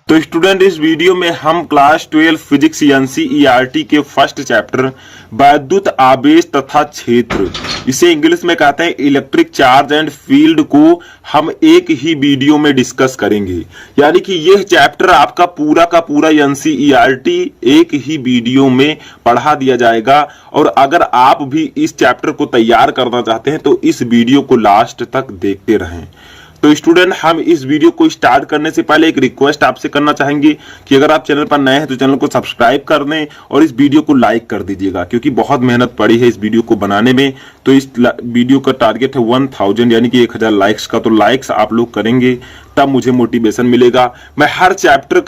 तो स्टूडेंट, इस वीडियो में हम क्लास 12 फिजिक्स एनसीईआरटी के फर्स्ट चैप्टर वैद्युत आवेश तथा क्षेत्र, इसे इंग्लिश में कहते हैं इलेक्ट्रिक चार्ज एंड फील्ड, को हम एक ही वीडियो में डिस्कस करेंगे। यानी कि यह चैप्टर आपका पूरा का पूरा एनसीईआरटी एक ही वीडियो में पढ़ा दिया जाएगा। और अगर आप भी इस चैप्टर को तैयार करना चाहते हैं तो इस वीडियो को लास्ट तक देखते रहें। तो स्टूडेंट, हम इस वीडियो को स्टार्ट करने से पहले एक रिक्वेस्ट आपसे करना चाहेंगे कि अगर आप चैनल पर नए हैं तो चैनल को सब्सक्राइब कर दें और इस वीडियो को लाइक कर दीजिएगा, क्योंकि बहुत मेहनत पड़ी है इस वीडियो को बनाने में। तो इस वीडियो का टारगेट है 1000 यानी कि 1000 लाइक्स का। तो लाइक्स आप लोग करेंगे तब मुझे मोटिवेशन मिलेगा। मैं हर चैप्टर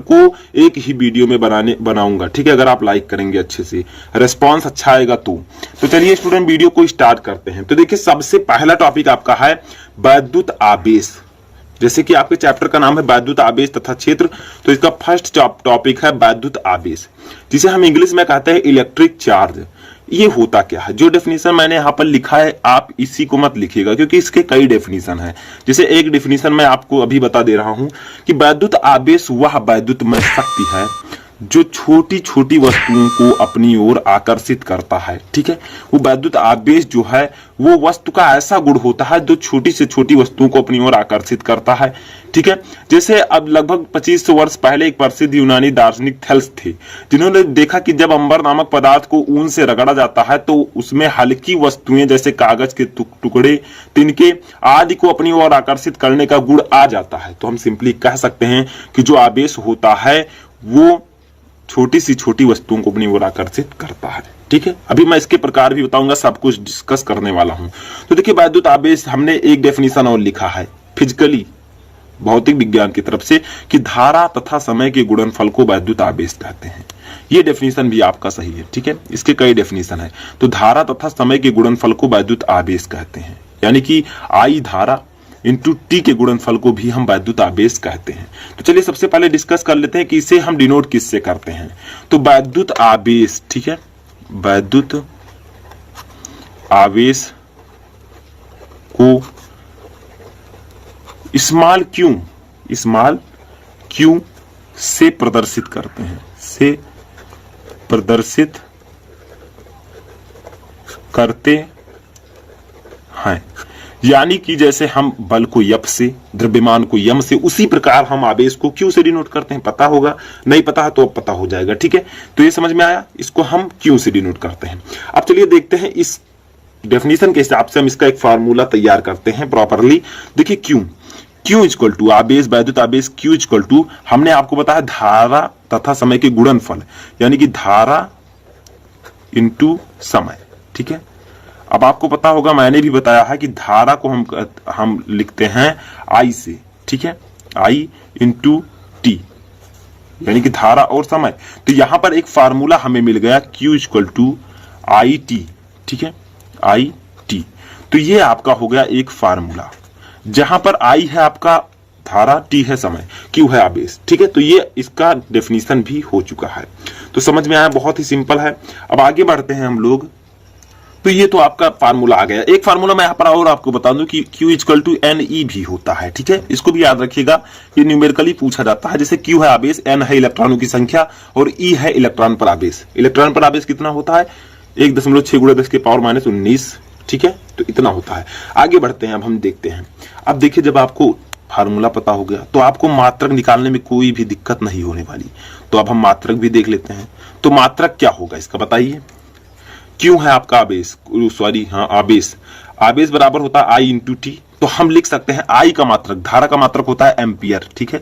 को एक ही वीडियो में बनाऊंगा, ठीक है, अगर आप लाइक करेंगे अच्छे से, रेस्पॉन्स अच्छा आएगा तो चलिए स्टूडेंट, वीडियो को स्टार्ट करते हैं। तो देखिए, सबसे पहला टॉपिक आपका है वैद्युत आवेश। जैसे कि आपके चैप्टर का नाम है वैद्युत आवेश तथा क्षेत्र, तो इसका फर्स्ट टॉपिक है वैद्युत आवेश, जिसे हम इंग्लिश में कहते हैं इलेक्ट्रिक चार्ज। ये होता क्या है? जो डेफिनेशन मैंने यहाँ पर लिखा है आप इसी को मत लिखिएगा, क्योंकि इसके कई डेफिनेशन है। जैसे एक डेफिनेशन मैं आपको अभी बता दे रहा हूं कि वैद्युत आवेश वह वैद्युतमय शक्ति है जो छोटी छोटी वस्तुओं को अपनी ओर आकर्षित करता है। ठीक है, वो वैद्युत आवेश जो है वो वस्तु का ऐसा गुण होता है जो छोटी से छोटी वस्तुओं को अपनी ओर आकर्षित करता है। ठीक है, जैसे अब लगभग 2500 वर्ष पहले एक प्रसिद्ध यूनानी दार्शनिक थेल्स थे, जिन्होंने देखा कि जब अंबर नामक पदार्थ को ऊन से रगड़ा जाता है तो उसमें हल्की वस्तुएं जैसे कागज के टुकड़े, तिनके आदि को अपनी ओर आकर्षित करने का गुण आ जाता है। तो हम सिंपली कह सकते हैं कि जो आवेश होता है वो छोटी सी छोटी वस्तुओं को अपनी ओर आकर्षित करता है। ठीक है, अभी मैं इसके प्रकार भी बताऊंगा, सब कुछ डिस्कस करने वाला हूं। तो देखिए, वैद्युत आवेश हमने एक डेफिनेशन और लिखा है फिजिकली, भौतिक विज्ञान की तरफ से, कि धारा तथा समय के गुणनफल को वैद्युत आवेश कहते हैं। ये डेफिनेशन भी आपका सही है। ठीक है, इसके कई डेफिनेशन है। तो धारा तथा समय के गुणनफल को वैद्युत आवेश कहते हैं, यानी कि आई धारा इंटू टी के गुणनफल को भी हम वैद्युत आवेश कहते हैं। तो चलिए सबसे पहले डिस्कस कर लेते हैं कि इसे हम डिनोट किससे करते हैं। तो वैद्युत आवेश, ठीक है, वैद्युत आवेश को स्मॉल क्यू से प्रदर्शित करते हैं, से प्रदर्शित करते हैं। यानी कि जैसे हम बल को यप से, द्रव्यमान को यम से, उसी प्रकार हम आवेश को क्यू से डिनोट करते हैं। पता होगा, नहीं पता है तो अब पता हो जाएगा। ठीक है, तो ये समझ में आया, इसको हम क्यू से डिनोट करते हैं। अब चलिए देखते हैं इस डेफिनेशन के हिसाब से हम इसका एक फार्मूला तैयार करते हैं प्रॉपरली। देखिए, क्यू इक्वल टू आवेश, वैद्युत आवेश क्यू इक्वल टू, हमने आपको बताया धारा तथा समय के गुणनफल, यानी कि धारा इंटू समय। ठीक है, अब आपको पता होगा, मैंने भी बताया है कि धारा को हम लिखते हैं आई से। ठीक है, आई इंटू टी, यानी कि धारा और समय। तो यहां पर एक फार्मूला हमें मिल गया, Q equal to I T. ठीक है, आई टी। तो ये आपका हो गया एक फार्मूला, जहां पर आई है आपका धारा, टी है समय, क्यू है आवेश। ठीक है, तो ये इसका डेफिनेशन भी हो चुका है। तो समझ में आया, बहुत ही सिंपल है। अब आगे बढ़ते हैं हम लोग। तो ये तो आपका फार्मूला आ गया। एक फार्मूला मैं यहाँ पर और आपको बता दूं कि Q equal to N E भी होता है। ठीक है, इसको भी याद रखिएगा, ये न्यूमेरिकली पूछा जाता है। जैसे Q है आवेश, N है इलेक्ट्रॉनों की संख्या और E है इलेक्ट्रॉन पर आवेश। इलेक्ट्रॉन पर आवेश कितना होता है? 1.6 × 10⁻⁻19। ठीक है, तो इतना होता है। आगे बढ़ते हैं, अब हम देखते हैं। अब देखिए, जब आपको फार्मूला पता हो गया तो आपको मात्रक निकालने में कोई भी दिक्कत नहीं होने वाली। तो अब हम मात्रक भी देख लेते हैं। तो मात्रक क्या होगा इसका बताइए। क्यों है आपका आवेश, आवेश बराबर होता है आई इंटू टी। तो हम लिख सकते हैं आई का मात्रक, धारा का मात्रक होता है एम्पियर। ठीक है,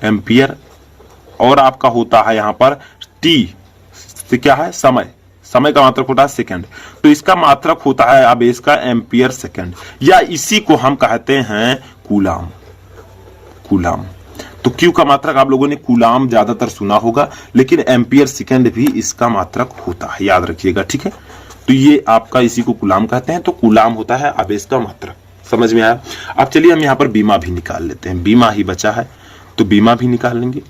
एम्पियर, और आपका होता है यहां पर टी से क्या है, समय का मात्रक होता है सेकंड। तो इसका मात्रक होता है आवेश का एम्पियर सेकंड, या इसी को हम कहते हैं कूलाम। तो क्यू का मात्रक आप लोगों ने कूलाम ज्यादातर सुना होगा, लेकिन एम्पियर सेकंड भी इसका मात्रक होता है, याद रखिएगा। ठीक है, तो ये आपका इसी को कूलाम कहते हैं। तो कूलाम होता है आवेश का मात्रक। समझ में आया? अब चलिए हम यहाँ पर बीमा भी निकाल लेते हैं। बीमा ही बचा है तो बीमा भी निकाल लेंगे।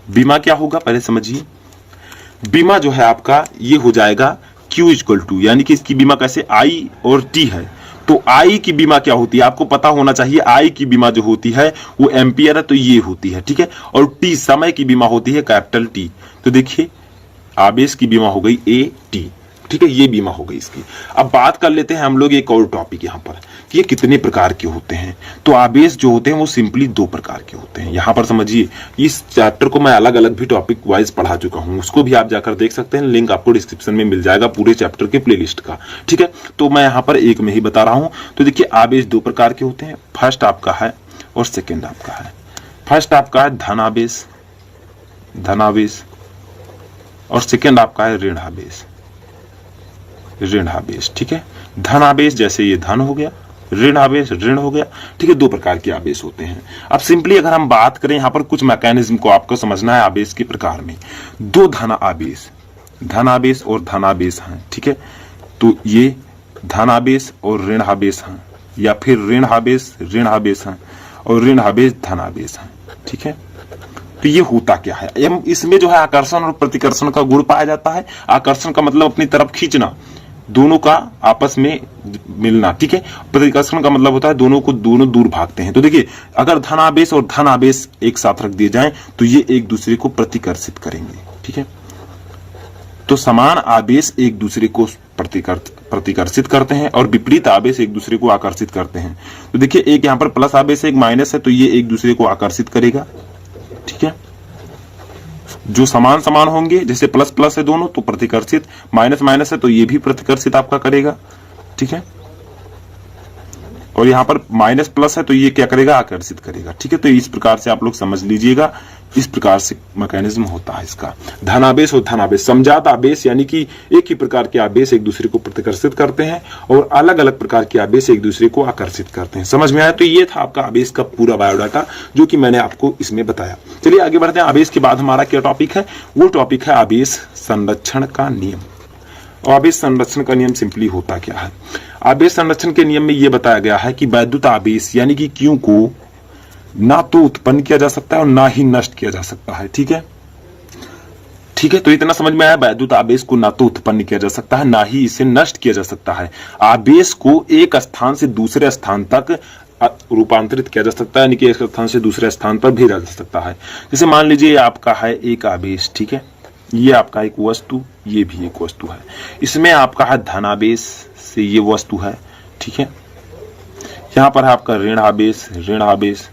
बीमा क्या होगा पहले समझिए। बीमा जो है आपका ये हो जाएगा Q इक्वल टू, यानी कि इसकी बीमा कैसे, I और T है तो आई की बीमा क्या होती है आपको पता होना चाहिए। आई की बीमा जो होती है वो एम्पियर है, तो ये होती है, ठीक है। और टी समय की बीमा होती है कैपिटल टी। तो देखिए आवेश की बीमा हो गई ए टी, ठीक है, ये बीमा हो गई इसकी। अब बात कर लेते हैं हम लोग एक और टॉपिक यहाँ पर कि ये कितने प्रकार के होते हैं। तो आवेश जो होते हैं वो सिंपली 2 प्रकार के होते हैं। यहाँ पर समझिए इस चैप्टर को मैं अलग अलग भी टॉपिक वाइज पढ़ा चुका हूँ, उसको भी आप जाकर देख सकते हैं, लिंक आपको डिस्क्रिप्शन में मिल जाएगा पूरे चैप्टर के प्लेलिस्ट का, ठीक है। तो मैं यहाँ पर एक में ही बता रहा हूँ। तो देखिए आवेश 2 प्रकार के होते हैं, फर्स्ट आपका है और सेकेंड आपका है। फर्स्ट आपका है धनावेश, धनावेश, और सेकेंड आपका है ऋण आवेश, ऋण आवेश, ठीक है। धन आवेश जैसे ये धन हो गया, ऋण आवेश ऋण हो गया, ठीक है। 2 प्रकार के आवेश होते हैं। अब सिंपली अगर हम बात करें यहाँ पर कुछ मैकेनिज्म को आपको समझना है आवेश के प्रकार में। 2 धन आवेश और धन आवेश हैं, ठीक है। तो ये धन आवेश और ऋण आवेश हैं, या फिर ऋण आवेश हैं और ऋण आवेश धन आवेश हैं, ठीक है। तो ये होता क्या है, इसमें जो है आकर्षण और प्रतिकर्षण का गुण पाया जाता है। आकर्षण का मतलब अपनी तरफ खींचना, दोनों का आपस में मिलना, ठीक है। प्रतिकर्षण का मतलब होता है दोनों दूर भागते हैं। तो देखिए अगर धन आवेश और धन आवेश एक साथ रख दिए जाएं तो ये एक दूसरे को प्रतिकर्षित करेंगे, ठीक है। तो समान आवेश एक दूसरे को प्रतिकर्षित करते हैं और विपरीत आवेश एक दूसरे को आकर्षित करते हैं। तो देखिए एक यहाँ पर प्लस आवेश है, एक माइनस है, तो ये एक दूसरे को आकर्षित करेगा, ठीक है। जो समान होंगे, जैसे प्लस प्लस है दोनों तो प्रतिकर्षित, माइनस माइनस है तो ये भी प्रतिकर्षित आपका करेगा, ठीक है। और यहाँ पर माइनस प्लस है तो ये क्या करेगा, आकर्षित करेगा, ठीक है। तो इस प्रकार से आप लोग समझ लीजिएगा, इस प्रकार से मैकेनिज्म होता है इसका। धनावेश और धनावेश, समजात आवेश यानी कि एक ही प्रकार के आवेश एक दूसरे को प्रतिकर्षित करते हैं और अलग अलग प्रकार के आवेश एक दूसरे को आकर्षित करते हैं। समझ में आया? तो ये था आपका आवेश का पूरा बायोडाटा जो कि मैंने आपको इसमें बताया। चलिए आगे बढ़ते हैं। आवेश के बाद हमारा क्या टॉपिक है, वो टॉपिक है आवेश संरक्षण का नियम। और आवेश संरक्षण का नियम सिंपली होता क्या है, आवेश संरक्षण के नियम में यह बताया गया है कि वैद्युत आवेश यानी कि Q को ना तो उत्पन्न किया जा सकता है और ना ही नष्ट किया जा सकता है, ठीक है। ठीक है, तो इतना समझ में आया। वैद्युत आवेश को ना तो उत्पन्न किया जा सकता है, ना ही इसे नष्ट किया जा सकता है। आवेश को एक स्थान से दूसरे स्थान तक रूपांतरित किया जा सकता है, यानी कि एक स्थान से दूसरे स्थान पर भेजा जा सकता है। जैसे मान लीजिए आपका है एक आवेश, ठीक है, ये आपका एक वस्तु, ये भी एक वस्तु है, इसमें आपका है धनावेश से ये वस्तु है, ठीक है। यहां पर है आपका ऋण आवेश,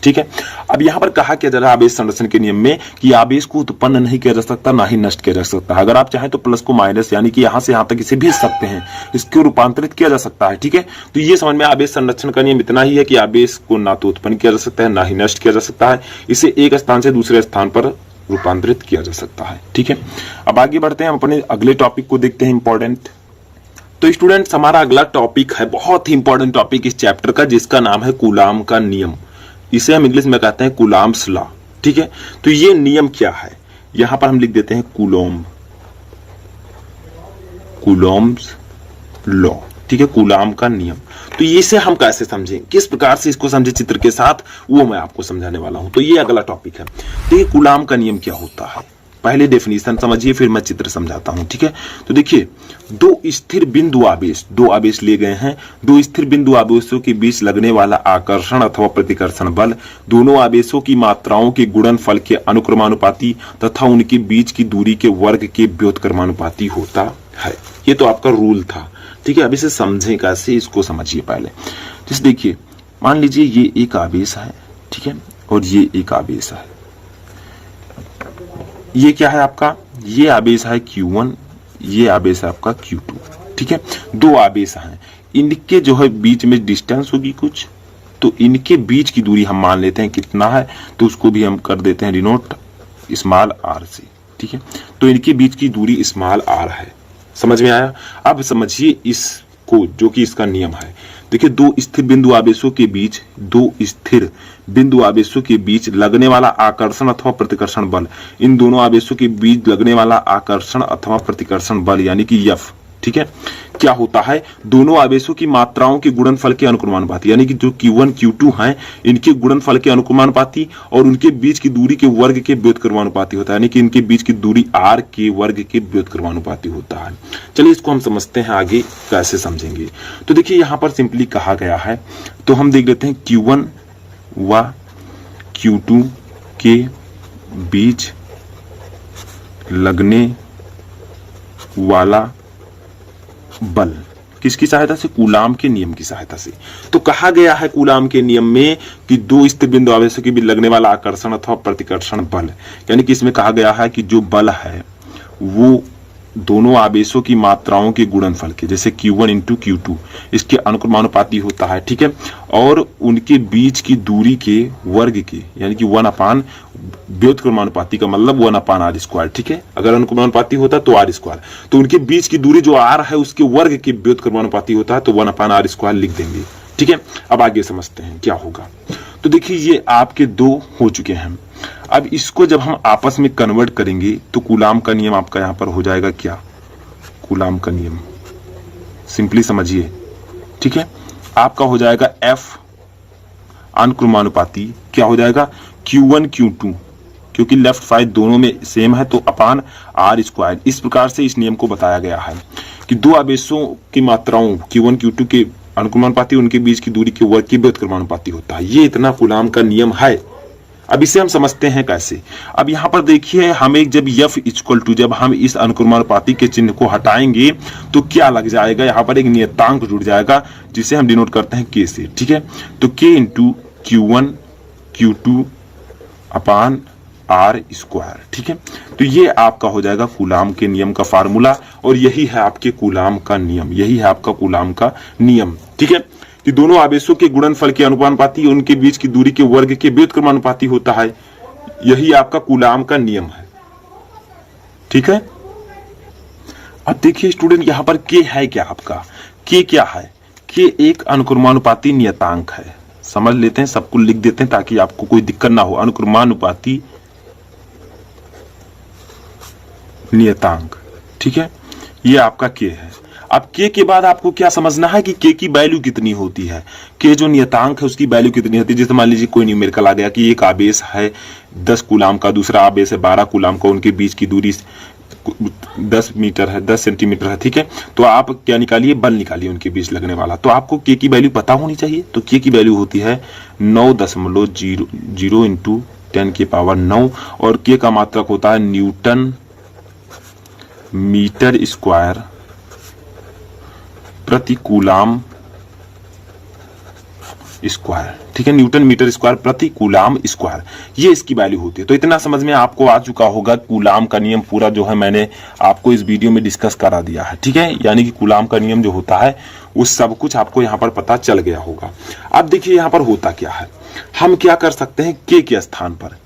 ठीक है। अब यहां पर कहा क्या जा रहा है आवेश संरक्षण के नियम में कि आवेश को उत्पन्न नहीं किया जा सकता, ना ही नष्ट किया जा सकता है। अगर आप चाहें तो प्लस को माइनस यानी कि यहां से यहां तक इसे भेज सकते हैं, इसको रूपांतरित किया जा सकता है, ठीक है। तो ये समझ में आवेश संरक्षण का नियम इतना ही है कि आवेश को ना तो उत्पन्न किया जा सकता है, ना ही नष्ट किया जा सकता है, इसे एक स्थान से दूसरे स्थान पर रूपांतरित किया जा सकता है, ठीक है। अब आगे बढ़ते हैं, हम अपने अगले टॉपिक को देखते हैं, इंपॉर्टेंट। तो स्टूडेंट्स हमारा अगला टॉपिक है बहुत ही इंपॉर्टेंट टॉपिक इस चैप्टर का, जिसका नाम है कूलाम का नियम। इसे हम इंग्लिश में कहते हैं कूलाम्स लॉ, ठीक है। तो ये नियम क्या है, यहां पर हम लिख देते हैं कूलॉम्स लॉ, ठीक है, कूलाम का नियम। तो इसे हम कैसे समझें, किस प्रकार से इसको समझे चित्र के साथ, वो मैं आपको समझाने वाला हूं। तो ये अगला टॉपिक है। तो ये कूलाम का नियम क्या होता है, पहले डेफिनेशन समझिए, फिर मैं चित्र समझाता हूं, ठीक है। तो देखिए दो स्थिर बिंदु आवेश, दो आवेश लिए गए हैं, दो स्थिर बिंदु आवेशों के बीच लगने वाला आकर्षण अथवा प्रतिकर्षण बल दोनों आवेशों की मात्राओं के गुणनफल के अनुक्रमानुपाती तथा उनके बीच की दूरी के वर्ग के व्युत्क्रमानुपाती होता है। ये तो आपका रूल था, ठीक है। अब इसे समझें कैसे, इसको समझिए पहले। जैसे देखिए मान लीजिए ये एक आवेश है, ठीक है, और ये एक आवेश है। ये क्या है आपका, ये आवेश है Q1, ये आवेश है आपका Q2, ठीक है। दो आवेश हैं, इनके जो है बीच में डिस्टेंस होगी कुछ, तो इनके बीच की दूरी हम मान लेते हैं कितना है, तो उसको भी हम कर देते हैं डिनोट स्मॉल r से, ठीक है। तो इनके बीच की दूरी स्मॉल r है, समझ में आया। अब समझिए इसको, जो कि इसका नियम है। देखिए दो स्थिर बिंदु आवेशों के बीच लगने वाला आकर्षण अथवा प्रतिकर्षण बल, इन दोनों आवेशों के बीच लगने वाला आकर्षण अथवा प्रतिकर्षण बल यानी कि F, ठीक है। क्या होता है, दोनों आवेशों की मात्राओं के गुणनफल के अनुक्रमानुपाती, यानी कि जो Q1 Q2 हैं इनके गुणनफल के अनुक्रमानुपाती और उनके बीच की दूरी के वर्ग के व्युत्क्रमानुपाती होता है, यानी कि इनके बीच की दूरी r के वर्ग के व्युत्क्रमानुपाती होता है। चलिए इसको हम समझते हैं आगे कैसे समझेंगे। तो देखिए यहां पर सिंपली कहा गया है, तो हम देख लेते हैं Q1 व Q2 के बीच लगने वाला बल किसकी सहायता से, कूलाम के नियम की सहायता से। तो कहा गया है कूलाम के नियम में कि दो स्थिर बिंदु आवेशों के बीच लगने वाला आकर्षण अथवा प्रतिकर्षण बल, यानी कि इसमें कहा गया है कि जो बल है वो दोनों आवेशों की मात्राओं के गुणनफल के, जैसे Q1 इंटू Q2 इसके अनुक्रमानुपाती होता है, ठीक है। और उनके बीच की दूरी के वर्ग के, यानी कि 1 व्युत्क्रमानुपाती का मतलब 1/r², ठीक है। अगर अनुक्रमानुपाती होता तो r², तो उनके बीच की दूरी जो r है उसके वर्ग के व्युत्क्रमानुपाती होता है, तो 1/r² लिख देंगे, ठीक है। अब आगे समझते हैं क्या होगा। तो देखिए ये आपके दो हो चुके हैं। अब इसको जब हम आपस में कन्वर्ट करेंगे तो कूलाम का नियम आपका यहां पर हो जाएगा क्या, कूलाम का नियम सिंपली समझिए, ठीक है। आपका हो जाएगा F अनुक्रमानुपाती क्या हो जाएगा, Q1 Q2, क्योंकि लेफ्ट साइड दोनों में सेम है तो अपान r²। इस प्रकार से इस नियम को बताया गया है कि दो आवेशों की मात्राओं Q1 Q2 के अनुक्रमानुपाती उनके बीच की दूरी के वर्ग के व्युत्क्रमानुपाती होता है। ये इतना कूलाम का नियम है। अब इसे हम समझते हैं कैसे। अब यहां पर देखिए हमें जब F जब हम इस अनुक्रमानुपाती के चिन्ह को हटाएंगे तो क्या लग जाएगा, यहां पर एक नियतांक जुड़ जाएगा जिसे हम डिनोट करते हैं K से, ठीक है। तो K इंटू Q1 Q2 अपान r², ठीक है। तो ये आपका हो जाएगा कूलाम के नियम का फार्मूला और यही है आपके कूलाम का नियम, यही है आपका कूलाम का नियम, ठीक है। कि दोनों आवेशों के गुणनफल के अनुपानुपाती उनके बीच की दूरी के वर्ग के व्युत्क्रमानुपाती होता है, यही आपका कूलाम का नियम है, ठीक है। अब देखिए स्टूडेंट यहां पर K है क्या, आपका K क्या है, K एक अनुक्रमानुपाती नियतांक है। समझ लेते हैं, सबको लिख देते हैं ताकि आपको कोई दिक्कत ना हो। अनुक्रमानुपाती नियतांक, ठीक है, ये आपका K है। अब K के बाद आपको क्या समझना है कि K की वैल्यू कितनी होती है, K जो नियतांक है उसकी वैल्यू कितनी होती है। जैसे मान लीजिए कोई न्यूमेरिकल आ गया कि एक आवेश है 10 कूलाम का, दूसरा आवेश है 12 कूलाम का, उनके बीच की दूरी 10 मीटर है, 10 सेंटीमीटर है, ठीक है। तो आप क्या निकालिए, बल निकालिए उनके बीच लगने वाला। तो आपको K की वैल्यू पता होनी चाहिए। तो K की वैल्यू होती है 9.00 इंटू 10⁻⁹ और K का मात्रक होता है न्यूटन मीटर स्क्वायर प्रति कूलाम स्क्वायर, ठीक है। न्यूटन मीटर स्क्वायर प्रति कूलाम स्क्वायर, ये इसकी वैल्यू होती है। तो इतना समझ में आपको आ चुका होगा। कूलाम का नियम पूरा जो है मैंने आपको इस वीडियो में डिस्कस करा दिया है, ठीक है। यानी कि कूलाम का नियम जो होता है वो सब कुछ आपको यहाँ पर पता चल गया होगा। अब देखिए यहाँ पर होता क्या है, हम क्या कर सकते हैं, K के स्थान पर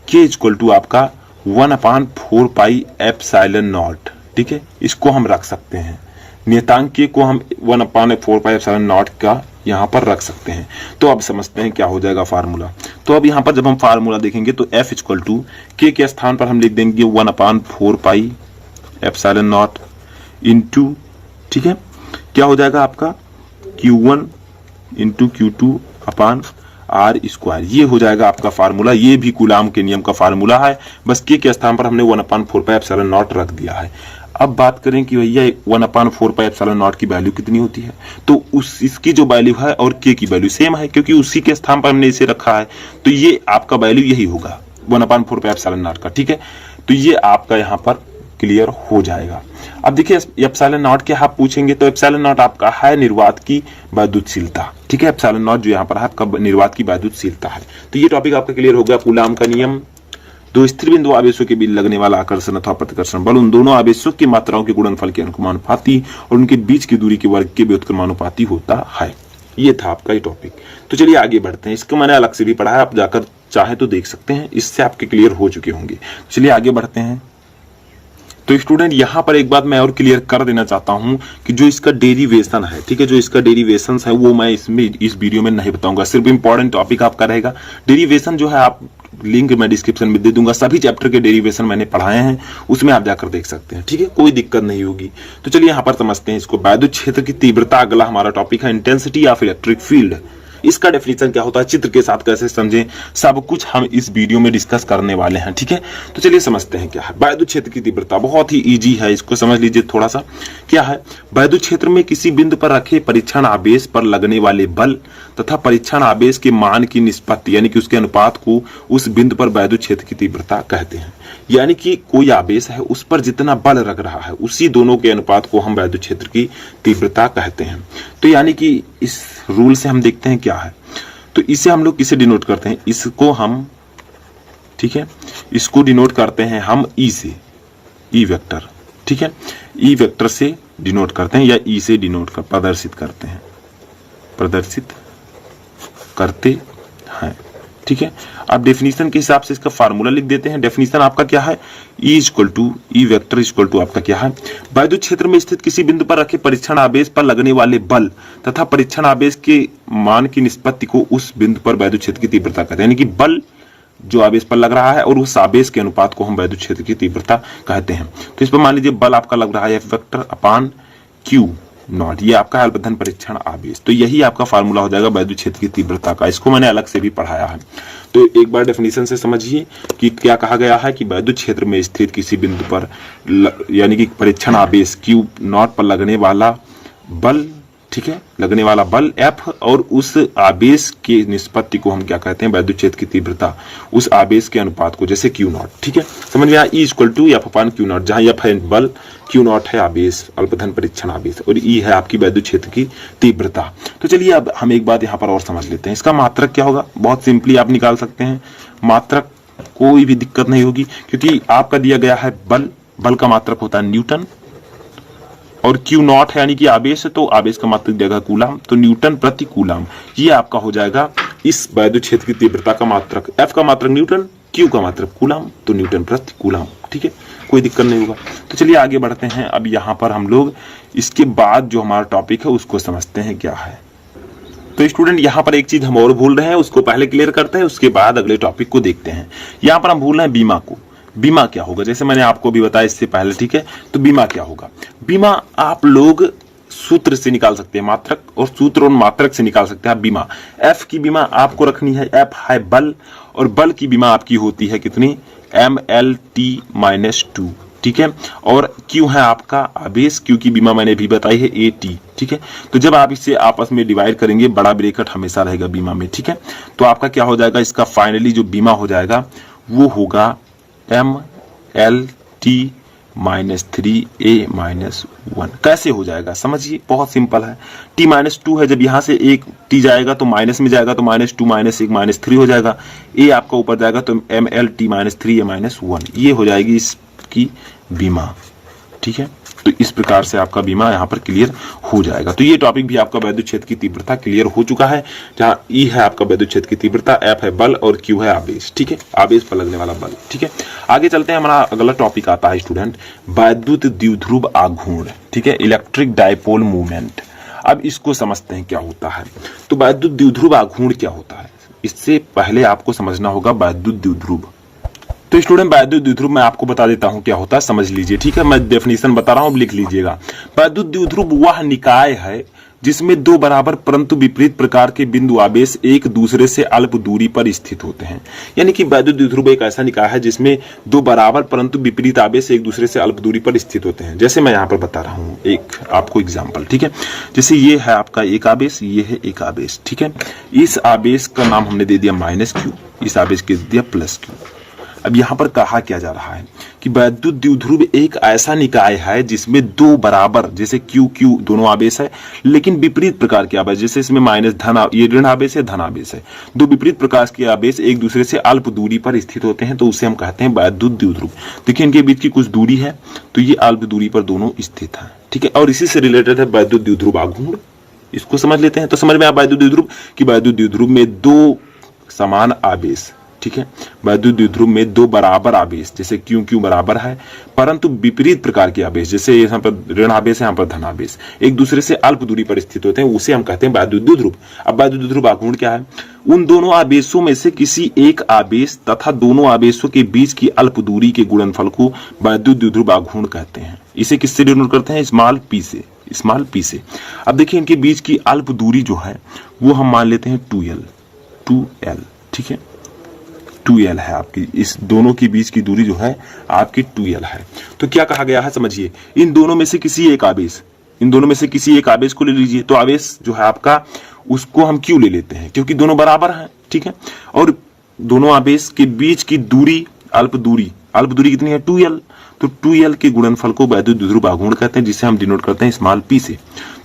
K = आपका 1/4πε0, ठीक है। इसको हम रख सकते हैं, नियतांक K को हम 1/4πε0 का यहाँ पर रख सकते हैं। तो अब समझते हैं क्या हो जाएगा फार्मूला। तो अब यहाँ पर जब हम फार्मूला देखेंगे तो F = K के स्थान पर हम लिख देंगे 1/4πε0 इंटू, ठीक है, क्या हो जाएगा आपका Q1 इंटू Q2 अपान r²। ये हो जाएगा आपका फार्मूला। ये भी कूलाम के नियम का फार्मूला है, बस K के स्थान पर हमने 1/4πε0 रख दिया है। अब बात करें कि भैया 1/4πε0 की वैल्यू कितनी होती है, तो इसकी जो वैल्यू है और K की वैल्यू सेम है, क्योंकि उसी के स्थान पर हमने इसे रखा है। तो ये आपका वैल्यू यही होगा 1/4πε0 का, ठीक है। तो ये आपका यहाँ पर क्लियर हो जाएगा। अब देखिए ε0 क्या आप पूछेंगे, तो ε0 आपका है निर्वात की वैद्युतशीलता, ठीक है। ε0 जो यहाँ पर है आपका निर्वात की वैद्युतशीलता है। तो ये टॉपिक आपका क्लियर हो गया। कूलाम का नियम, दो स्थिर बिंदु आवेशों के बीच लगने वाला आकर्षण अथवा प्रतिकर्षण बल उन दोनों आवेशों की मात्राओं के गुणनफल के अनुक्रमानुपाती और उनके बीच की दूरी के वर्ग के व्युत्क्रमानुपाती होता है। ये था आपका ये टॉपिक। तो चलिए आगे बढ़ते हैं। इसको मैंने अलग से भी पढ़ा है, आप जाकर चाहे तो देख सकते हैं, इससे आपके क्लियर हो चुके होंगे। चलिए आगे बढ़ते हैं। तो स्टूडेंट यहाँ पर एक बात मैं और क्लियर कर देना चाहता हूँ कि जो इसका डेरिवेशन है, ठीक है, जो इसका डेरिवेशन है वो मैं इस वीडियो में नहीं बताऊंगा, सिर्फ इंपॉर्टेंट टॉपिक आपका रहेगा। डेरिवेशन जो है आप लिंक मैं डिस्क्रिप्शन में दे दूंगा, सभी चैप्टर के डेरिवेशन मैंने पढ़ाए हैं, उसमें आप जाकर देख सकते हैं, ठीक है, कोई दिक्कत नहीं होगी। तो चलिए यहाँ पर समझते हैं इसको। वैद्युत क्षेत्र की तीव्रता अगला हमारा टॉपिक है, इंटेंसिटी ऑफ इलेक्ट्रिक फील्ड। इसका डेफिनेशन क्या होता है, चित्र के साथ कैसे समझें, सब कुछ हम इस वीडियो में डिस्कस करने वाले हैं, ठीक है। तो चलिए समझते हैं क्या है वैद्युत क्षेत्र की तीव्रता। बहुत ही इजी है, इसको समझ लीजिए थोड़ा सा। क्या है, वैद्युत क्षेत्र में किसी बिंदु पर रखे परीक्षण आवेश पर लगने वाले बल तथा परीक्षण आवेश के मान की निष्पत्ति यानी कि उसके अनुपात को उस बिंदु पर वैद्युत क्षेत्र की तीव्रता कहते हैं। यानी कि कोई आवेश है, उस पर जितना बल लग रहा है उसी दोनों के अनुपात को हम वैद्युत क्षेत्र की तीव्रता कहते हैं। तो यानी कि इस रूल से हम देखते हैं क्या है, तो इसे हम लोग किसे डिनोट करते हैं, इसको हम, ठीक है, इसको डिनोट करते हैं हम ई से, ई वेक्टर, ठीक है, ई वेक्टर से डिनोट करते हैं या ई से डिनोट कर प्रदर्शित करते हैं, प्रदर्शित करते हैं, ठीक है। अब डेफिनेशन के हिसाब से इसका फार्मूला लिख देते हैं। डेफिनेशन आपका क्या है, E equal to E vector equal to आपका क्या है, वैद्युत क्षेत्र में स्थित किसी बिंदु पर रखे परीक्षण आवेश पर लगने वाले बल तथा परीक्षण आवेश के मान की निष्पत्ति को उस बिंदु पर वैद्युत क्षेत्र की तीव्रता कहते हैं। यानी कि बल जो आवेश पर लग रहा है और उस आवेश के अनुपात को हम वैद्युत क्षेत्र की तीव्रता कहते हैं। तो इस पर मान लीजिए बल आपका लग रहा है F vector upon Q not, ये आपका है बंधन परीक्षण आवेश। तो यही आपका फार्मूला हो जाएगा वैद्युत क्षेत्र की तीव्रता का। इसको मैंने अलग से भी पढ़ाया है, तो एक बार डेफिनेशन से समझिए कि क्या कहा गया है कि वैद्युत क्षेत्र में स्थित किसी बिंदु पर यानी कि परीक्षण आवेश Q नॉट पर लगने वाला बल, ठीक है, लगने वाला बल F और उस आवेश के निष्पत्ति को हम क्या कहते हैं, वैद्युत क्षेत्र की तीव्रता, उस आवेश के अनुपात को, जैसे Q नॉट, ठीक है, समझ में आया। E equal to F upon Q naught, जहां F है बल, Q नॉट है आवेश, अल्पधन परीक्षण आवेश, और E है आपकी वैद्युत क्षेत्र की तीव्रता। तो चलिए अब हम एक बात यहाँ पर और समझ लेते हैं, इसका मात्रक क्या होगा। बहुत सिंपली आप निकाल सकते हैं मात्रक, कोई भी दिक्कत नहीं होगी, क्योंकि आपका दिया गया है बल, बल का मात्रक होता है न्यूटन, और Q नॉट है यानी कि आवेश है, तो आवेश का मात्रक देगा कूलाम, तो न्यूटन प्रति कूलाम, ये आपका हो जाएगा इस वैद्युत क्षेत्र की तीव्रता का मात्रक। F का मात्रक न्यूटन, Q का मात्रक कूलाम, तो न्यूटन प्रति कूलाम, ठीक है, कोई दिक्कत नहीं होगा। तो चलिए आगे बढ़ते हैं। अब यहाँ पर हम लोग इसके बाद जो हमारा टॉपिक है उसको समझते हैं क्या है। तो स्टूडेंट यहाँ पर एक चीज हम और भूल रहे हैं, उसको पहले क्लियर करते हैं, उसके बाद अगले टॉपिक को देखते हैं। यहाँ पर हम भूल रहे हैं बीमा को। बीमा क्या होगा, जैसे मैंने आपको भी बताया इससे पहले, ठीक है। तो बीमा क्या होगा, बीमा आप लोग सूत्र से निकाल सकते हैं, मात्रक और सूत्र और मात्रक से निकाल सकते हैं। बीमा F की बीमा आपको रखनी है, F है बल, और बल की बीमा आपकी होती है कितनी, MLT-2, ठीक है, और Q है आपका आवेश, Q की बीमा मैंने भी बताई है AT, ठीक है। तो जब आप इसे आपस में डिवाइड करेंगे, बड़ा ब्रैकेट हमेशा रहेगा बीमा में, ठीक है। तो आपका क्या हो जाएगा, इसका फाइनली जो बीमा हो जाएगा वो होगा MLT-3A-1। कैसे हो जाएगा समझिए, बहुत सिंपल है। T-2 है, जब यहां से एक T जाएगा तो माइनस में जाएगा, तो -2 -1 -3 हो जाएगा। A आपका ऊपर जाएगा तो MLT-3A-1, ये हो जाएगी इसकी बीमा, ठीक है। तो इस प्रकार से आपका बीमा यहाँ पर क्लियर हो जाएगा। तो ये टॉपिक भी आपका वैद्युत क्षेत्र की तीव्रता क्लियर हो चुका है, जहाँ E है आपका वैद्युत क्षेत्र की तीव्रता, F है बल और Q है आवेश, ठीक है, आवेश पर लगने वाला बल, ठीक है। आगे चलते हैं, हमारा अगला टॉपिक आता है स्टूडेंट वैद्युत द्विध्रुव आघूर्ण, ठीक है, इलेक्ट्रिक डायपोल मूवमेंट। अब इसको समझते हैं क्या होता है। तो वैद्युत द्विध्रुव आघूर्ण क्या होता है, इससे पहले आपको समझना होगा वैद्युत द्विध्रुव। तो स्टूडेंट वैद्युत द्विध्रुव मैं आपको बता देता हूं क्या होता है, समझ लीजिए, ठीक है। मैं डेफिनेशन बता रहा हूं, लिख लीजिएगा। वैद्युत द्विध्रुव वह निकाय है जिसमें दो बराबर परंतु विपरीत प्रकार के बिंदु आवेश एक दूसरे से अल्प दूरी पर स्थित होते हैं। यानी कि वैद्युत द्विध्रुव एक ऐसा निकाय है जिसमें दो बराबर परंतु विपरीत आवेश एक दूसरे से अल्प दूरी पर स्थित होते हैं। जैसे मैं यहाँ पर बता रहा हूँ एक आपको एग्जाम्पल, ठीक है। जैसे ये है आपका एक आवेश, ये है एक आवेश, ठीक है। इस आवेश का नाम हमने दे दिया -Q, इस आवेश के दे दिया +Q। अब यहाँ पर कहा क्या जा रहा है कि वैद्युत द्विध्रुव एक ऐसा निकाय है जिसमें दो बराबर, जैसे Q दोनों आवेश है, लेकिन विपरीत प्रकार के आवेश, जैसे इसमें माइनस धन, ये ऋण आवेश है, धन आवेश है, दो विपरीत प्रकार के आवेश एक दूसरे से अल्प दूरी पर स्थित होते हैं, तो उसे हम कहते हैं वैद्युत द्विध्रुव। देखिए इनके बीच की कुछ दूरी है, तो ये अल्प दूरी पर दोनों स्थित है, ठीक है। और इसी से रिलेटेड है वैद्युत द्विध्रुव आघूर्ण, इसको समझ लेते हैं। तो समझ में आप वैद्युत द्विध्रुव कि वैद्युत द्विध्रुव में दो समान आवेश, ठीक है। वैद्युत द्विध्रुव में दो बराबर आवेश जैसे क्यू क्यू बराबर है, परंतु विपरीत प्रकार के आवेश जैसे यहाँ पर ऋण आवेश है, यहाँ पर धन आवेश, एक दूसरे से अल्प दूरी पर स्थित होते हैं, उसे हम कहते हैं वैद्युत द्विध्रुव। अब वैद्युत द्विध्रुव आघूर्ण क्या है? उन दोनों आवेशों में से किसी एक आवेश तथा दोनों आवेशों के बीच की अल्प दूरी के गुणनफल को वैद्युत द्विध्रुव आघूर्ण कहते हैं। इसे किससे डिनोट करते हैं? स्मॉल पी से, स्मॉल पी से। अब देखिए इनके बीच की अल्प दूरी जो है वो हम मान लेते हैं 2l, ठीक है, 2l है आपकी, इस दोनों के बीच की दूरी जो है आपकी 2l है। तो क्या कहा गया है समझिए, इन दोनों में से किसी एक आवेश, इन दोनों में से किसी एक आवेश को ले लीजिए, तो आवेश जो है आपका उसको हम क्यों ले लेते हैं? क्योंकि दोनों बराबर हैं, ठीक है, और दोनों आवेश के बीच की दूरी अल्प दूरी कितनी है? 2l। तो 2l के गुणनफल को वैद्युत द्विध्रुव आघूर्ण कहते हैं, जिसे हम डिनोट करते हैं स्मॉल p से।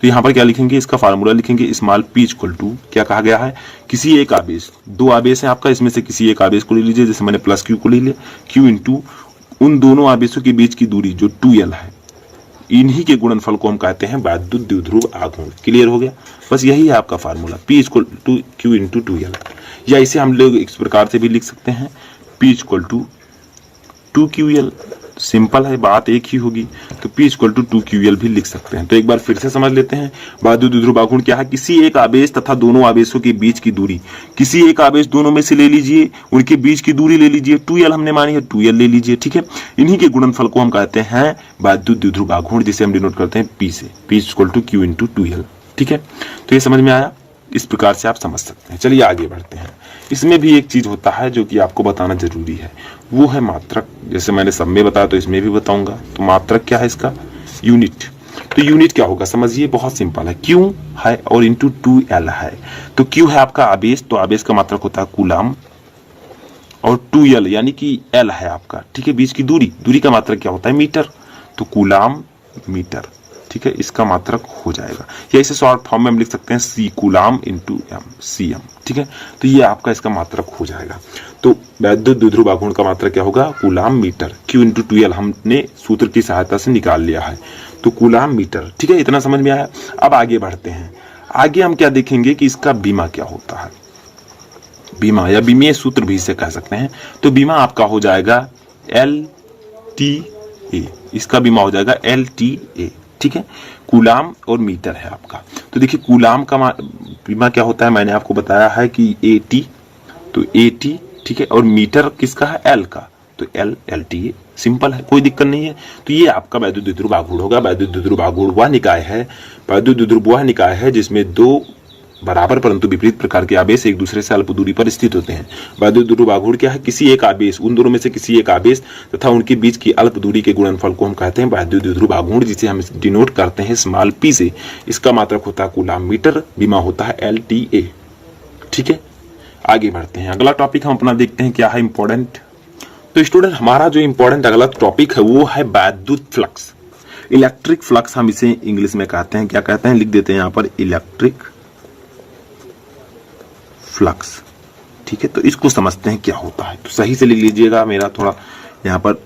तो यहाँ पर क्या लिखेंगे? इसका फार्मूला लिखेंगे स्मॉल p इक्वल टू, क्या कहा गया है? किसी एक आवेश, दो आवेश है आपका, इसमें से किसी एक आवेश को ले लीजिए, जैसे मैंने प्लस q को ले लिया, q इंटू उन दोनों आवेशों के बीच की दूरी जो 2l है, इन्हीं के गुणनफल को हम कहते हैं वैद्युत द्विध्रुव आघूर्ण। क्लियर हो गया? बस यही है आपका formula, p equal to q into 2l। या इसे हम लोग इस प्रकार से भी लिख सकते हैं, p equal to 2ql। Simple है, बात एक ही होगी, तो p इक्वल टू 2ql भी लिख सकते हैं। तो एक बार फिर से समझ लेते हैं, वैद्युत द्विध्रुव आघूर्ण क्या है? किसी एक आवेश तथा दोनों आवेशों के बीच की दूरी, किसी एक आवेश दोनों में से ले लीजिए, उनके बीच की दूरी ले लीजिए, 2l हमने मानी है, 2l ले लीजिए, ठीक है। इन्हीं के गुणनफल को हम कहते हैं वैद्युत द्विध्रुव आघूर्ण, जिसे हम डिनोट करते हैं p से, p equal to q into 2l, ठीक है। तो ये समझ में आया? इस प्रकार से आप समझ सकते हैं। चलिए आगे बढ़ते हैं। इसमें भी एक चीज होता है जो कि आपको बताना जरूरी है, वो है मात्रक। जैसे मैंने सब में बताया तो इसमें भी बताऊंगा। तो मात्रक क्या है इसका? यूनिट। तो यूनिट क्या होगा समझिए, बहुत सिंपल है, Q है और इंटू 2l है। तो Q है आपका आवेश, तो आवेश का मात्रक होता है कूलाम, और 2l यानी कि l है आपका, ठीक है, बीच की दूरी का मात्रक क्या होता है? मीटर। तो कूलाम मीटर, ठीक है, इसका मात्रक हो जाएगा। या इसे शॉर्ट फॉर्म में हम लिख सकते हैं c coulomb into m, cm, ठीक है। तो ये आपका इसका मात्रक हो जाएगा। तो वैद्युत द्विध्रुव आघूर्ण का मात्रक क्या होगा? Coulomb metre. q into 2l हमने सूत्र की सहायता से निकाल लिया है, तो कूलाम मीटर, ठीक है। इतना समझ में आया? अब आगे बढ़ते हैं। आगे हम क्या देखेंगे कि इसका बीमा क्या होता है। बीमा या बीमीय सूत्र भी इसे कह सकते हैं। तो बीमा आपका हो जाएगा LTA, इसका बीमा हो जाएगा LTA, ठीक है। कूलाम और मीटर है आपका। तो देखिए कूलाम का बीमा क्या होता है, मैंने आपको बताया है कि AT, तो AT, ठीक है, और मीटर किसका है? L का, तो LTA। सिंपल है, कोई दिक्कत नहीं है। तो ये आपका वैद्युत द्विध्रुव आघूर्ण होगा। वैद्युत द्विध्रुव आघूर्ण वह निकाय है जिसमें दो बराबर परंतु विपरीत प्रकार के आवेश एक दूसरे से अल्प दूरी पर स्थित होते हैं। वैद्युत द्विध्रुव आघूर्ण क्या है? किसी एक आवेश, उन दोनों में से किसी एक आवेश तथा उनके बीच की अल्प दूरी के गुणनफल को हम कहते हैं वैद्युत द्विध्रुव आघूर्ण, जिसे हम डिनोट करते हैं स्मॉल p से। इसका मात्रक होता है कूलाम मीटर, बीमा होता है LTA, ठीक है। आगे बढ़ते हैं। अगला टॉपिक हम अपना देखते हैं क्या है इंपॉर्टेंट। तो स्टूडेंट हमारा जो इंपॉर्टेंट अगला टॉपिक है वो है वैद्युत फ्लक्स, इलेक्ट्रिक फ्लक्स हम इसे इंग्लिश में कहते हैं। क्या कहते हैं? लिख देते हैं यहाँ पर इलेक्ट्रिक फ्लक्स, ठीक है। तो इसको समझते हैं क्या होता है। तो सही से लिख लीजिएगा, मेरा थोड़ा यहाँ पर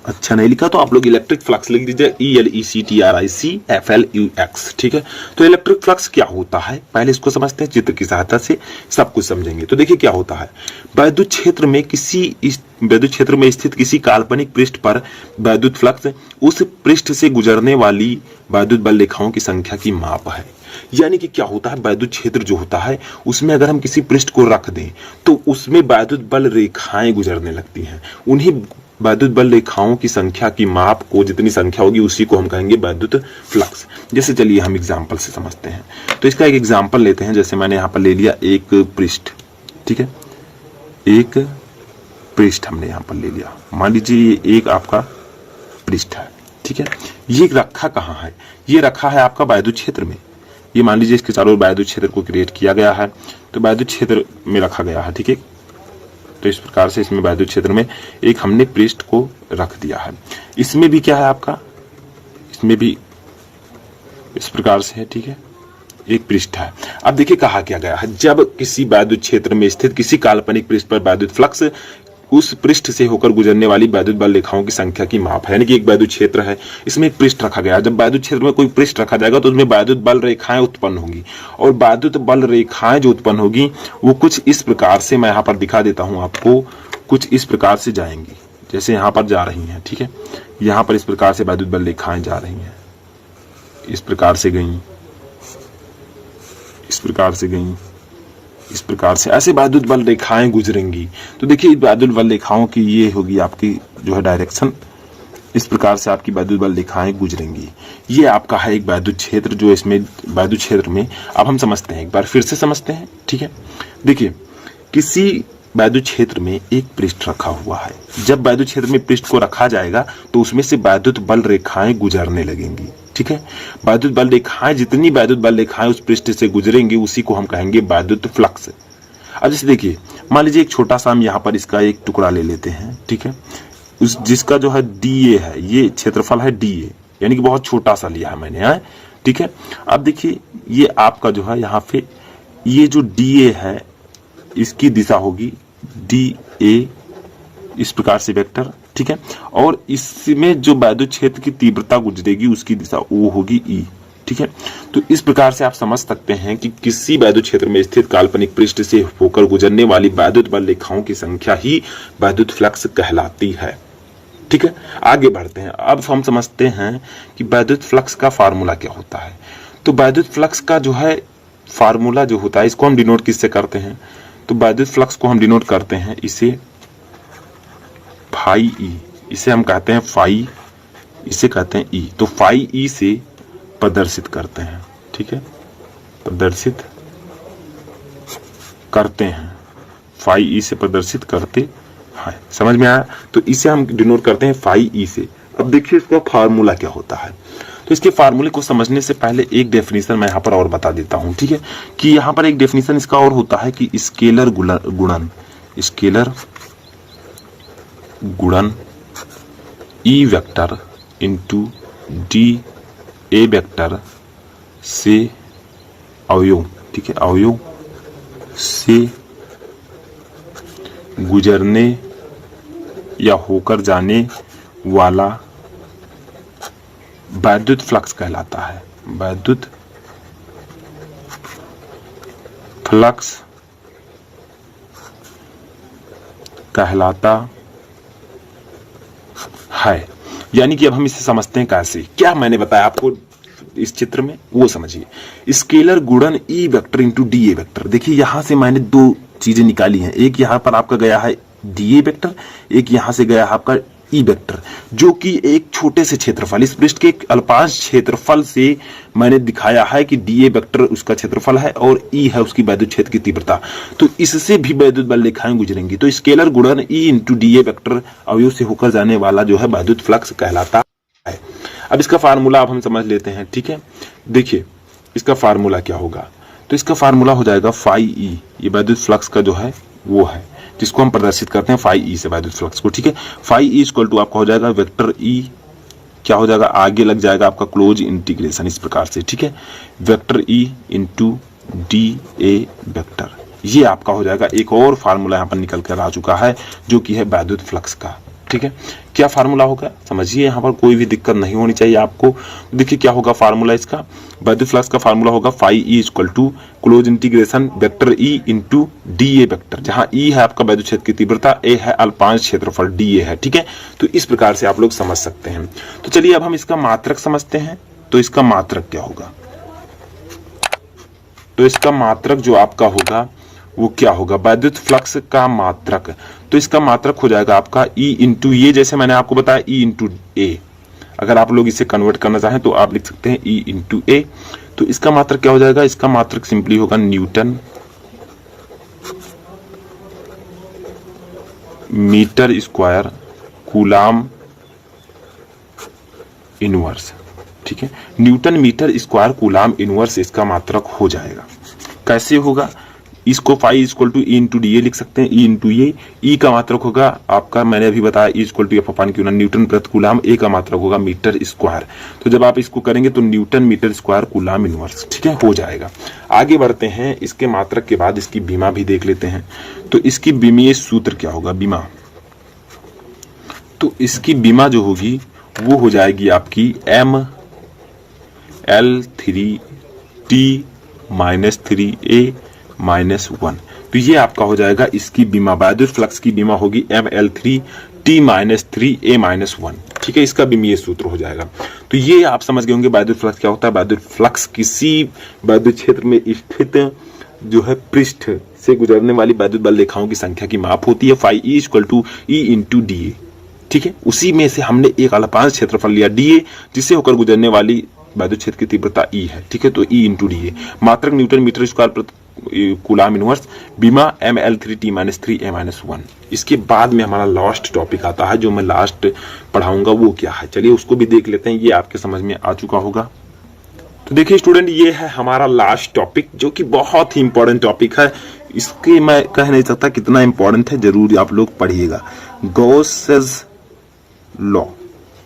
अच्छा नहीं लिखा तो आप लोग इलेक्ट्रिक फ्लक्स लिख दीजिए, ELECTRIC FLUX, ठीक है। तो इलेक्ट्रिक फ्लक्स क्या होता है पहले इसको समझते हैं, चित्र की सहायता से सब कुछ समझेंगे। तो देखिए क्या होता है, वैद्युत क्षेत्र में स्थित किसी काल्पनिक पृष्ठ पर वैद्युत फ्लक्स उस पृष्ठ से गुजरने वाली वैद्युत बल रेखाओं की संख्या की माप है। यानी कि क्या होता है, वैद्युत क्षेत्र जो होता है उसमें अगर हम किसी पृष्ठ को रख दें तो उसमें वैद्युत बल रेखाएं गुजरने लगती हैं। उन्हीं वैद्युत बल रेखाओं की संख्या की माप को, जितनी संख्या होगी उसी को हम कहेंगे वैद्युत फ्लक्स। जैसे चलिए हम एग्जांपल से समझते हैं। तो इसका एक एग्जांपल लेते हैं। जैसे मैंने यहाँ पर ले लिया एक पृष्ठ, ठीक है, एक पृष्ठ हमने यहाँ पर ले लिया, मान लीजिए ये एक आपका पृष्ठ है, ठीक है। ये रखा कहाँ है? ये रखा है आपका वैद्युत क्षेत्र में। ये मान लीजिए इसके चारों ओर वैद्युत क्षेत्र को क्रिएट किया गया है, तो वैद्युत क्षेत्र में रखा गया है, ठीक है। तो इस प्रकार से इसमें वैद्युत क्षेत्र में एक हमने पृष्ठ को रख दिया है। इसमें भी क्या है आपका, इसमें भी इस प्रकार से है, ठीक है, एक पृष्ठ है। अब देखिए कहा क्या गया है, जब किसी वैद्युत क्षेत्र में स्थित किसी काल्पनिक पृष्ठ पर वैद्युत फ्लक्स उस पृष्ठ से होकर गुजरने वाली वैद्युत बल रेखाओं की संख्या की माप है। यानी कि एक वैद्युत क्षेत्र है, इसमें एक पृष्ठ रखा गया। जब वैद्युत क्षेत्र में कोई पृष्ठ रखा जाएगा तो उसमें वैद्युत बल रेखाएं उत्पन्न होगी, और वैद्युत बल रेखाएं जो उत्पन्न होगी वो कुछ इस प्रकार से, मैं यहाँ पर दिखा देता हूं आपको, कुछ इस प्रकार से जाएंगी, जैसे यहाँ पर जा रही हैं। ठीक है, यहाँ पर इस प्रकार से वैद्युत बल रेखाएं जा रही हैं, इस प्रकार से गई, इस प्रकार से गई, इस प्रकार से ऐसे वैद्युत बल रेखाएं गुजरेंगी। तो देखिए वैद्युत बल रेखाओं की ये होगी आपकी जो है डायरेक्शन, इस प्रकार से आपकी वैद्युत बल रेखाएं गुजरेंगी। ये आपका है एक वैद्युत क्षेत्र, जो इसमें वैद्युत क्षेत्र में अब हम समझते हैं, एक बार फिर से समझते हैं। ठीक है, देखिए किसी वैद्युत क्षेत्र में एक पृष्ठ रखा हुआ है। जब वैद्युत क्षेत्र में पृष्ठ को रखा जाएगा तो उसमें से वैद्युत बल रेखाएं गुजरने लगेंगी। ठीक है, वैद्युत बल रेखाएं, जितनी वैद्युत बल रेखाएं उस पृष्ठ से गुजरेंगी उसी को हम कहेंगे वैद्युत फ्लक्स। अब जैसे देखिए, मान लीजिए एक छोटा सा हम यहाँ पर इसका एक टुकड़ा ले लेते हैं। ठीक है, उस जिसका जो है DA है, ये क्षेत्रफल है DA, यानी कि बहुत छोटा सा लिया है मैंने है। ठीक है, अब देखिए ये आपका जो है यहाँ पे ये जो DA है इसकी दिशा होगी DA, इस प्रकार से वेक्टर। ठीक है, और इसमें जो वैद्युत क्षेत्र की तीव्रता गुजरेगी उसकी दिशा वो होगी E। ठीक है, तो इस प्रकार से आप समझ सकते हैं कि किसी वैद्युत क्षेत्र में स्थित काल्पनिक पृष्ठ से होकर गुजरने वाली वैद्युत बल रेखाओं की संख्या ही वैद्युत फ्लक्स कहलाती है। ठीक है, आगे बढ़ते हैं। अब हम समझते हैं कि वैद्युत फ्लक्स का फार्मूला क्या होता है। तो वैद्युत फ्लक्स का जो है फार्मूला जो होता है, इसको हम डिनोट किससे करते हैं, तो वैद्युत फ्लक्स को हम डिनोट करते हैं इसे फाई ई, इसे हम कहते हैं फाई, इसे कहते हैं ई। तो फाई ई से प्रदर्शित करते हैं। ठीक है, प्रदर्शित करते हैं, फाई ई से प्रदर्शित करते हैं। समझ में आया? तो इसे हम डिनोट करते हैं फाई ई से। अब देखिए इसका फार्मूला क्या होता है। तो इसके फार्मूले को समझने से पहले एक डेफिनेशन मैं यहाँ पर और बता देता हूँ। ठीक है, कि यहाँ पर एक डेफिनेशन इसका और होता है कि स्केलर गुणन, स्केलर गुणन E vector into D A vector से अवयव, ठीक है, अवयव से गुजरने या होकर जाने वाला वैद्युत फ्लक्स कहलाता है। वैद्युत फ्लक्स कहलाता है। यानी कि अब हम इसे समझते हैं कैसे, क्या मैंने बताया आपको इस चित्र में वो समझिए। स्केलर गुणन E vector into D A vector. देखिए यहां से मैंने दो चीजें निकाली हैं, एक यहां पर आपका गया है डी ए वेक्टर, एक यहां से गया है आपका ई वेक्टर, जो कि एक छोटे से क्षेत्रफल, इस पृष्ठ के एक अल्पांश क्षेत्रफल से मैंने दिखाया है कि डी ए वेक्टर उसका क्षेत्रफल है और ई है उसकी वैद्युत क्षेत्र की तीव्रता। तो इससे भी वैद्युत बल रेखाएं गुजरेंगी। तो स्केलर गुणन ई इंटू डी ए वेक्टर अवयव से होकर जाने वाला जो है वैद्युत फ्लक्स कहलाता है। अब इसका फार्मूला अब हम समझ लेते हैं। ठीक है, देखिए इसका फार्मूला क्या होगा। तो इसका फार्मूला हो जाएगा फाई ई, ये वैद्युत फ्लक्स का जो है वो है जिसको हम प्रदर्शित करते हैं फाई ई से वैद्युत फ्लक्स को। ठीक है, फाई ई इक्वल टू आपका हो जाएगा वेक्टर ई, क्या हो जाएगा, आगे लग जाएगा आपका क्लोज इंटीग्रेशन इस प्रकार से। ठीक है, vector E into D A vector, ये आपका हो जाएगा। एक और फार्मूला यहाँ पर निकल कर आ चुका है जो कि है वैद्युत फ्लक्स का। ठीक है, क्या फार्मूला होगा समझिए, यहाँ पर कोई भी दिक्कत नहीं होनी चाहिए आपको। देखिए क्या होगा फार्मूला इसका, वैद्युत फ्लक्स का फार्मूला होगा phi E equal to close integration vector E into D A vector, जहाँ ई है आपका वैद्युत क्षेत्र की तीव्रता, ए है अल्पांश क्षेत्रफल डी ए है। ठीक है, तो इस प्रकार से आप लोग समझ सकते हैं। तो चलिए अब हम इसका मात्रक समझते हैं। तो इसका मात्रक क्या होगा, तो इसका मात्रक जो आपका होगा वो क्या होगा, वैद्युत फ्लक्स का मात्रक। तो इसका मात्रक हो जाएगा आपका E इंटू ये, जैसे मैंने आपको बताया E इंटू ए। अगर आप लोग इसे कन्वर्ट करना चाहें तो आप लिख सकते हैं E इंटू ए। तो इसका मात्रक क्या हो जाएगा, इसका मात्रक सिंपली होगा newton metre square coulomb inverse. ठीक है, newton metre square coulomb inverse इसका मात्रक हो जाएगा। कैसे होगा, इसको phi equal to E into D A लिख सकते हैं, ई इंटू ए। ई का मात्रक होगा आपका, मैंने अभी बताया E equal to F upon Q newton प्रति कूलाम, ए का मात्रक होगा मीटर स्क्वायर। तो जब आप इसको करेंगे तो newton metre square coulomb inverse, ठीक है, हो जाएगा। आगे बढ़ते हैं, इसके मात्रक के बाद इसकी बीमा भी देख लेते हैं। तो इसकी बीमीय सूत्र क्या होगा, बीमा, तो इसकी बीमा जो होगी वो हो जाएगी आपकी ML3T-3A-1। तो ये आपका हो जाएगा इसकी बीमा, बायदुत फ्लक्स की बीमा होगी ML3T-3A-1। ठीक है, इसका भी ये सूत्र हो जाएगा। तो ये आप समझ गए होंगे बायदुत फ्लक्स क्या होता है। बायदुत फ्लक्स किसी बायदुत क्षेत्र में स्थित जो है पृष्ठ से गुजरने वाली बायदुत बल रेखाओं की संख्या की माप होती है। Phi E = E × DA। ठीक है, उसी में से हमने एक अल्पांश क्षेत्रफल लिया DA, जिससे होकर गुजरने वाली बायदुत क्षेत्र की तीव्रता E है। ठीक है, तो E × DA। मात्रक न्यूटन मीटर स्क्वायर प्रति कूलाम इनवर्स। बीमा ML3T-3A-1। इसके बाद में हमारा लास्ट टॉपिक आता है, जो मैं लास्ट पढ़ाऊंगा वो क्या है, चलिए उसको भी देख लेते हैं। ये आपके समझ में आ चुका होगा। तो देखिए स्टूडेंट, ये है हमारा लास्ट टॉपिक, जो कि बहुत ही इंपॉर्टेंट टॉपिक है। इसके मैं कह नहीं सकता कितना इंपॉर्टेंट है, जरूर आप लोग पढ़िएगा। गॉसेस लॉ,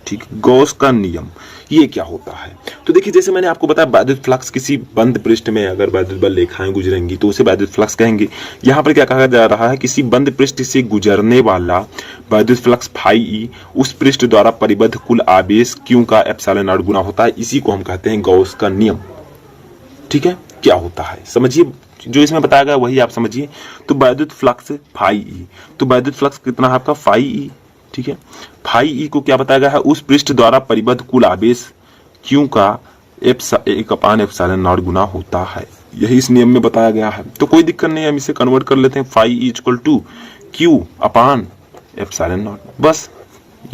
ठीक, गॉस का नियम, ये क्या होता है। तो देखिए, जैसे मैंने आपको बताया, बायदुत फ्लक्स किसी बंद पृष्ठ में अगर बायदुत बल रेखाएं गुजरेंगी तो उसे बायदुत फ्लक्स कहेंगे। यहाँ पर क्या कहा जा रहा है, किसी बंद पृष्ठ से गुजरने वाला बायदुत फ्लक्स फाई E उस पृष्ठ द्वारा परिबद्ध कुल आवेश Q का ε0 गुना होता है। इसी को हम कहते हैं गॉस का नियम। ठीक है, क्या होता है समझिए, जो इसमें बताया गया वही आप समझिए। तो बायदुत फ्लक्स फाई E, तो बायदुत फ्लक्स कितना है आपका फाई E। ठीक है, फाई E को क्या बताया गया है, उस पृष्ठ द्वारा परिबद्ध कुल आवेश Q का 1/ε0 गुना होता है। यही इस नियम में बताया गया है। तो कोई दिक्कत नहीं है, हम इसे कन्वर्ट कर लेते हैं। फाई E = Q/ε0, बस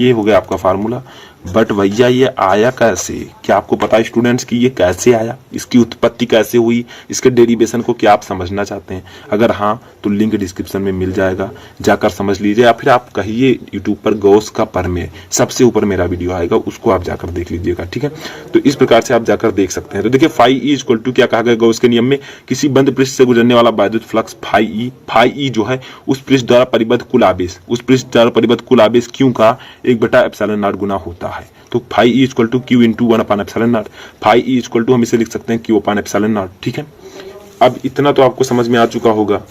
ये हो गया आपका फार्मूला। बट भैया ये आया कैसे, क्या आपको पता है स्टूडेंट्स कि ये कैसे आया, इसकी उत्पत्ति कैसे हुई, इसके डेरिवेशन को क्या आप समझना चाहते हैं? अगर हाँ तो लिंक डिस्क्रिप्शन में मिल जाएगा, जाकर समझ लीजिए। या फिर आप कहिए यूट्यूब पर गॉस का प्रमेय, सबसे ऊपर मेरा वीडियो आएगा, उसको आप जाकर देख लीजिएगा। ठीक है, तो इस प्रकार से आप जाकर देख सकते हैं। तो देखिए, फाई E = क्या कहा गया गॉस के नियम में, किसी बंद पृष्ठ से गुजरने वाला बायदुत फ्लक्स फाई E जो है उस पृष्ठ द्वारा परिबद्ध कुल आवेश, उस पृष्ठ द्वारा परिबद्ध कुल आवेश Q का 1/ε0 गुना होता है। तो phi E = Q × 1/ε0। Phi E = हम इसे लिख सकते हैं Q/ε0। ठीक है, अब इतना तो आपको समझ में आ चुका होगा।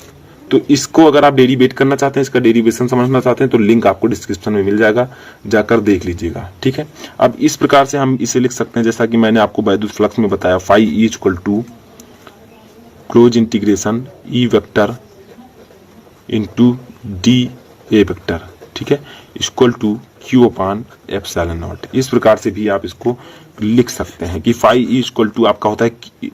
तो इसको अगर आप डेरिवेट करना चाहते हैं, इसका डेरिवेशन समझना चाहते हैं, तो लिंक आपको डिस्क्रिप्शन में मिल जाएगा, जाकर देख लीजिएगा। ठीक है, अब इस प्रकार से हम इसे लिख सकते हैं, जैसा कि मैंने आपको बायदुत फ्लक्स में बताया। Phi E = E vector × DA vector. ठीक है, = Q/ε0। इस प्रकार से भी आप इसको लिख सकते हैं कि फाई E = आपका होता है E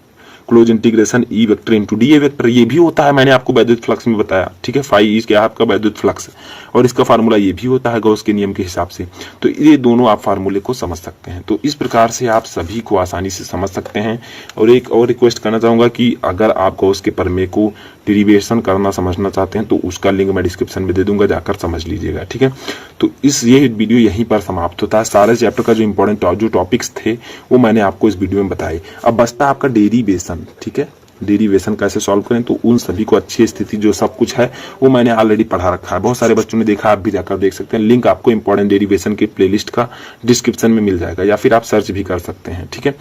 वेक्टर × DA वेक्टर। ये भी होता है, मैंने आपको बायदुत फ्लक्स में बताया। ठीक है, फाई E क्या है आपका बायदुत फ्लक्स, और इसका फार्मूला ये भी होता है गॉस के नियम के हिसाब से। तो ये दोनों आप फार्मूले को समझ सकते हैं। तो इस प्रकार से आप सभी को आसानी से समझ सकते हैं। और एक और रिक्वेस्ट करना चाहूंगा कि अगर आप गॉस के प्रमेय को डेरिवेशन करना समझना चाहते हैं तो उसका लिंक मैं डिस्क्रिप्शन में दे दूंगा, जाकर समझ लीजिएगा। ठीक है, तो ये वीडियो यहीं पर समाप्त होता है। सारे चैप्टर का जो इंपॉर्टेंट जो टॉपिक्स थे वो मैंने आपको इस वीडियो में बताए। अब बचता है आपका डेरिवेशन। ठीक है, डेरिवेशन कैसे सॉल्व करें, तो उन सभी को अच्छी स्थिति जो सब कुछ है वो मैंने ऑलरेडी पढ़ा रखा है। बहुत सारे बच्चों ने देखा, आप भी जाकर देख सकते हैं। लिंक आपको इंपॉर्टेंट डेरिवेशन के प्लेलिस्ट का डिस्क्रिप्शन में मिल जाएगा, या फिर आप सर्च भी कर सकते हैं। ठीक है,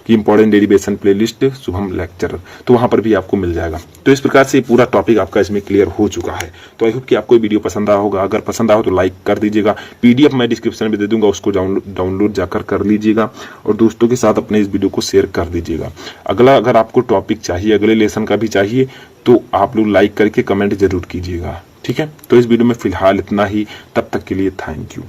कि important derivation playlist Shubham lecture, तो वहां पर भी आपको मिल जाएगा। तो इस प्रकार से पूरा टॉपिक आपका इसमें क्लियर हो चुका है। तो आई होप कि आपको वीडियो पसंद आया होगा। अगर पसंद आया हो तो लाइक कर दीजिएगा। PDF मैं डिस्क्रिप्शन में दे दूंगा, उसको डाउनलोड जाकर कर लीजिएगा, और दोस्तों के साथ अपने इस वीडियो को शेयर कर दीजिएगा। अगला अगर आपको टॉपिक चाहिए, अगले लेसन का भी चाहिए, तो आप लोग लाइक करके कमेंट जरूर कीजिएगा। ठीक है, तो इस वीडियो में फिलहाल इतना ही। तब तक के लिए थैंक यू।